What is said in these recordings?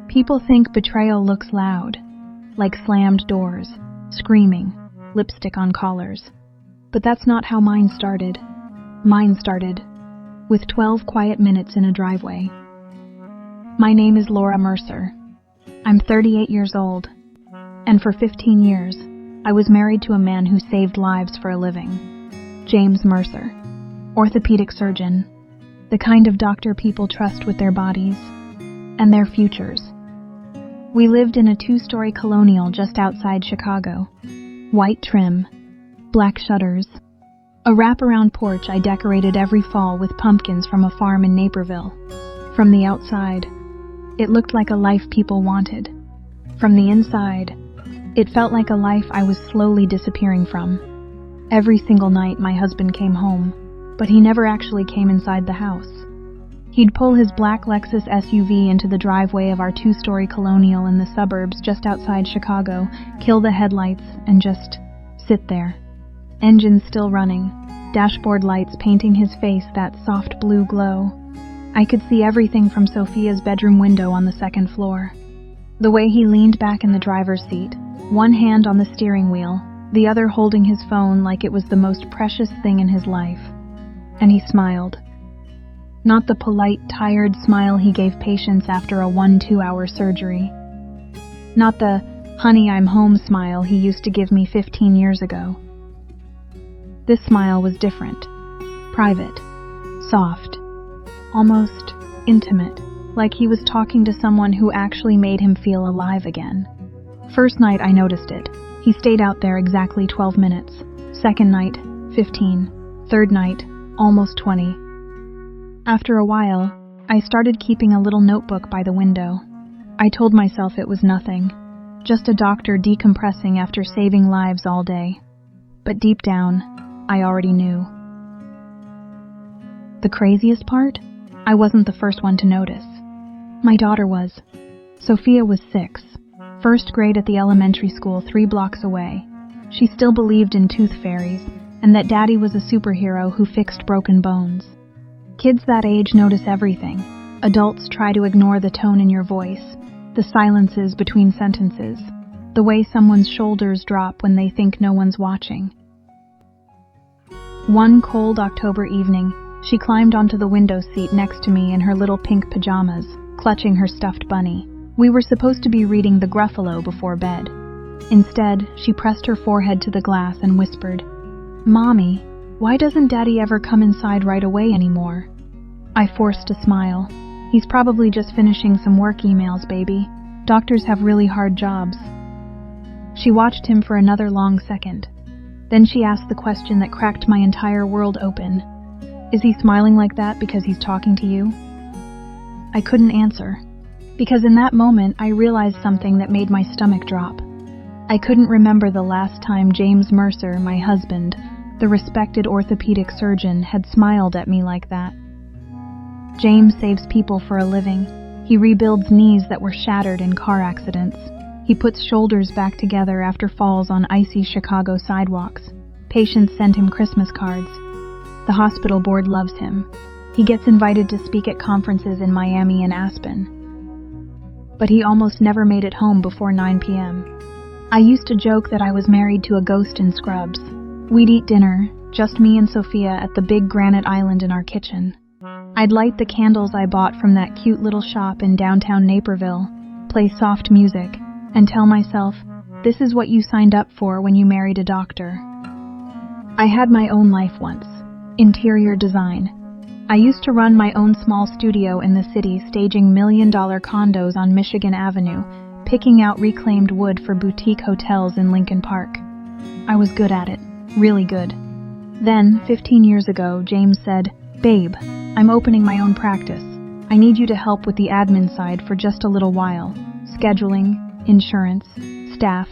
People think betrayal looks loud, like slammed doors, screaming, lipstick on collars. But that's not how mine started. Mine started with 12 quiet minutes in a driveway. My name is Laura Mercer. I'm 38 years old, and for 15 years, I was married to a man who saved lives for a living. James Mercer, orthopedic surgeon, the kind of doctor people trust with their bodies and their futures. We lived in a 2-story colonial just outside Chicago. White trim, black shutters, a wraparound porch I decorated every fall with pumpkins from a farm in Naperville. From the outside, it looked like a life people wanted. From the inside, it felt like a life I was slowly disappearing from. Every single night my husband came home, but he never actually came inside the house. He'd pull his black Lexus SUV into the driveway of our 2-story colonial in the suburbs just outside Chicago, kill the headlights, and just sit there. Engines still running, dashboard lights painting his face that soft blue glow. I could see everything from Sophia's bedroom window on the 2nd floor. The way he leaned back in the driver's seat, one hand on the steering wheel, the other holding his phone like it was the most precious thing in his life. And he smiled. Not the polite, tired smile he gave patients after a 1-2-hour surgery. Not the, honey, I'm home smile he used to give me 15 years ago. This smile was different. Private. Soft. Almost intimate. Like he was talking to someone who actually made him feel alive again. First night I noticed it. He stayed out there exactly 12 minutes. Second night, 15. Third night, almost 20. After a while, I started keeping a little notebook by the window. I told myself it was nothing, just a doctor decompressing after saving lives all day. But deep down, I already knew. The craziest part? I wasn't the first one to notice. My daughter was. Sophia was 6, first grade at the elementary school 3 blocks away. She still believed in tooth fairies, and that Daddy was a superhero who fixed broken bones. Kids that age notice everything. Adults try to ignore the tone in your voice, the silences between sentences, the way someone's shoulders drop when they think no one's watching. One cold October evening, she climbed onto the window seat next to me in her little pink pajamas, clutching her stuffed bunny. We were supposed to be reading The Gruffalo before bed. Instead, she pressed her forehead to the glass and whispered, "Mommy, why doesn't Daddy ever come inside right away anymore?" I forced a smile. "He's probably just finishing some work emails, baby. Doctors have really hard jobs." She watched him for another long second. Then she asked the question that cracked my entire world open. "Is he smiling like that because he's talking to you?" I couldn't answer, because in that moment I realized something that made my stomach drop. I couldn't remember the last time James Mercer, my husband, the respected orthopedic surgeon, had smiled at me like that. James saves people for a living. He rebuilds knees that were shattered in car accidents. He puts shoulders back together after falls on icy Chicago sidewalks. Patients send him Christmas cards. The hospital board loves him. He gets invited to speak at conferences in Miami and Aspen. But he almost never made it home before 9 p.m. I used to joke that I was married to a ghost in scrubs. We'd eat dinner, just me and Sophia, at the big granite island in our kitchen. I'd light the candles I bought from that cute little shop in downtown Naperville, play soft music, and tell myself, this is what you signed up for when you married a doctor. I had my own life once. Interior design. I used to run my own small studio in the city, staging $1-million condos on Michigan Avenue, picking out reclaimed wood for boutique hotels in Lincoln Park. I was good at it. Really good. Then, 15 years ago, James said, "Babe, I'm opening my own practice. I need you to help with the admin side for just a little while. Scheduling, insurance, staff.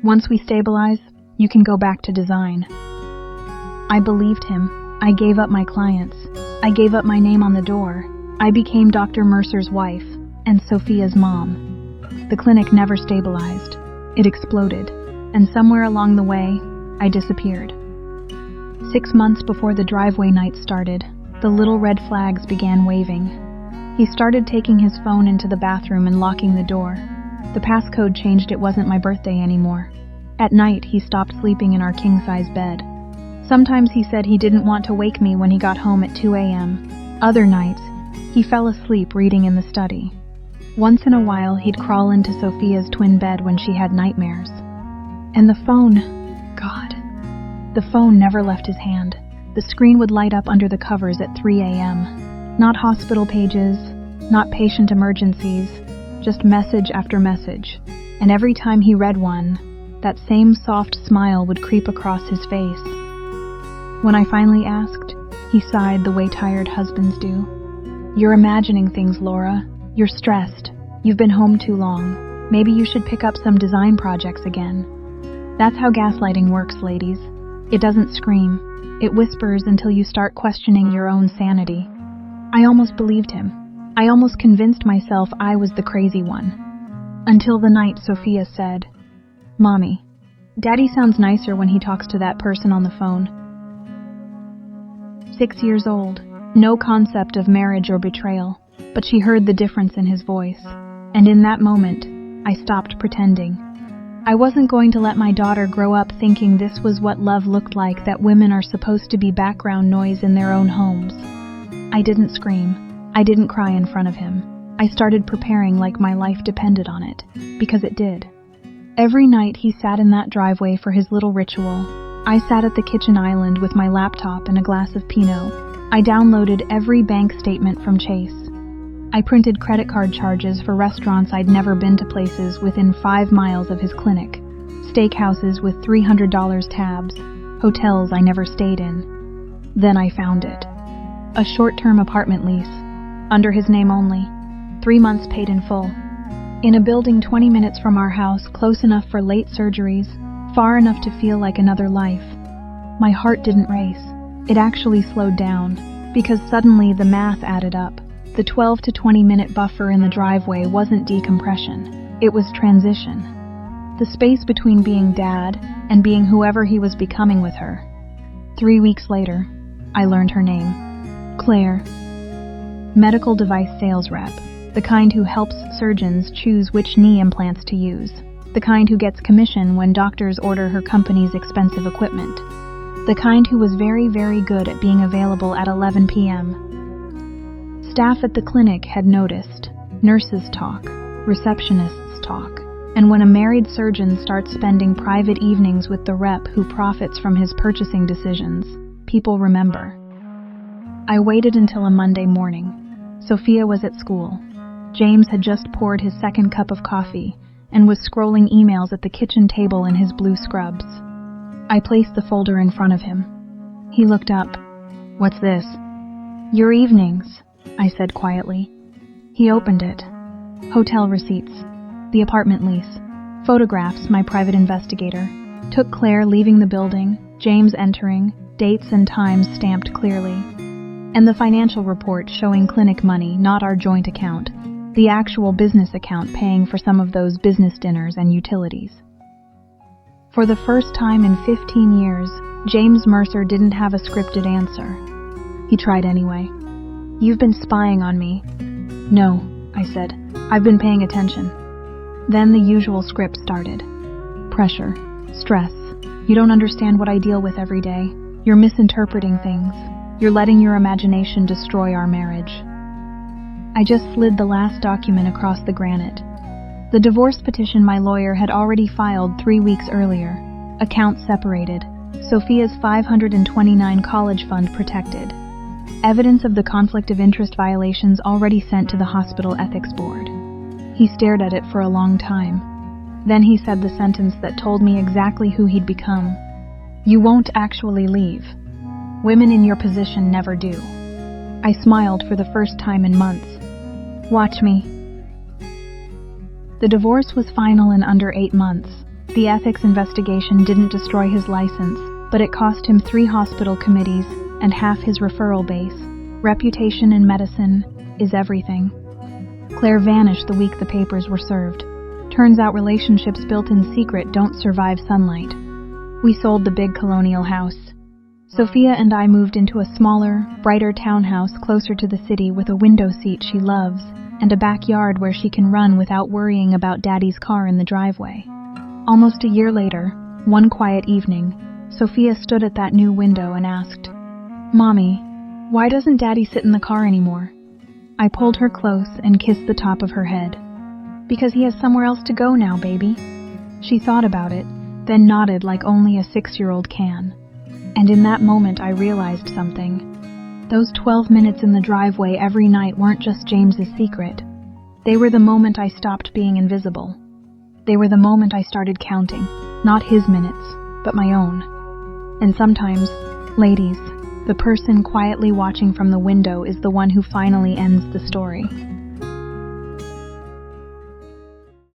Once we stabilize, you can go back to design." I believed him. I gave up my clients. I gave up my name on the door. I became Dr. Mercer's wife and Sophia's mom. The clinic never stabilized. It exploded. And somewhere along the way, I disappeared. 6 months before the driveway night started, the little red flags began waving. He started taking his phone into the bathroom and locking the door. The passcode changed, it wasn't my birthday anymore. At night, he stopped sleeping in our king-size bed. Sometimes he said he didn't want to wake me when he got home at 2 a.m. Other nights, he fell asleep reading in the study. Once in a while, he'd crawl into Sophia's twin bed when she had nightmares. And the phone, God, the phone never left his hand. The screen would light up under the covers at 3 a.m. Not hospital pages, not patient emergencies, just message after message. And every time he read one, that same soft smile would creep across his face. When I finally asked, he sighed the way tired husbands do. "You're imagining things, Laura. You're stressed. You've been home too long. Maybe you should pick up some design projects again." That's how gaslighting works, ladies. It doesn't scream. It whispers until you start questioning your own sanity. I almost believed him. I almost convinced myself I was the crazy one. Until the night Sophia said, "Mommy, Daddy sounds nicer when he talks to that person on the phone." 6 years old, no concept of marriage or betrayal, but she heard the difference in his voice. And in that moment, I stopped pretending. I wasn't going to let my daughter grow up thinking this was what love looked like, that women are supposed to be background noise in their own homes. I didn't scream. I didn't cry in front of him. I started preparing like my life depended on it, because it did. Every night he sat in that driveway for his little ritual. I sat at the kitchen island with my laptop and a glass of Pinot. I downloaded every bank statement from Chase. I printed credit card charges for restaurants I'd never been to, places within 5 miles of his clinic, steakhouses with $300 tabs, hotels I never stayed in. Then I found it. A short-term apartment lease, under his name only, 3 months paid in full. In a building 20 minutes from our house, close enough for late surgeries, far enough to feel like another life. My heart didn't race. It actually slowed down, because suddenly the math added up. The 12 to 20 minute buffer in the driveway wasn't decompression, it was transition. The space between being dad and being whoever he was becoming with her. 3 weeks later, I learned her name. Claire. Medical device sales rep. The kind who helps surgeons choose which knee implants to use. The kind who gets commission when doctors order her company's expensive equipment. The kind who was very, very good at being available at 11 p.m. Staff at the clinic had noticed. Nurses talk, receptionists talk, and when a married surgeon starts spending private evenings with the rep who profits from his purchasing decisions, people remember. I waited until a Monday morning. Sophia was at school. James had just poured his second cup of coffee and was scrolling emails at the kitchen table in his blue scrubs. I placed the folder in front of him. He looked up. "What's this?" "Your evenings," I said quietly. He opened it. Hotel receipts, the apartment lease, photographs my private investigator, took Claire leaving the building, James entering, dates and times stamped clearly, and the financial report showing clinic money, not our joint account, the actual business account paying for some of those business dinners and utilities. For the first time in 15 years, James Mercer didn't have a scripted answer. He tried anyway. "You've been spying on me." "No," I said. "I've been paying attention." Then the usual script started. Pressure, stress. You don't understand what I deal with every day. You're misinterpreting things. You're letting your imagination destroy our marriage. I just slid the last document across the granite. The divorce petition my lawyer had already filed 3 weeks earlier. Accounts separated. Sophia's $529 college fund protected. Evidence of the conflict of interest violations already sent to the hospital ethics board. He stared at it for a long time. Then he said the sentence that told me exactly who he'd become. "You won't actually leave. Women in your position never do." I smiled for the first time in months. "Watch me." The divorce was final in under 8 months. The ethics investigation didn't destroy his license, but it cost him 3 hospital committees and half his referral base. Reputation in medicine is everything. Claire vanished the week the papers were served. Turns out relationships built in secret don't survive sunlight. We sold the big colonial house. Sophia and I moved into a smaller, brighter townhouse closer to the city with a window seat she loves and a backyard where she can run without worrying about Daddy's car in the driveway. Almost a year later, one quiet evening, Sophia stood at that new window and asked, "Mommy, why doesn't Daddy sit in the car anymore?" I pulled her close and kissed the top of her head. "Because he has somewhere else to go now, baby." She thought about it, then nodded like only a 6-year-old can. And in that moment I realized something. Those 12 minutes in the driveway every night weren't just James's secret. They were the moment I stopped being invisible. They were the moment I started counting, not his minutes, but my own. And sometimes, ladies, the person quietly watching from the window is the one who finally ends the story.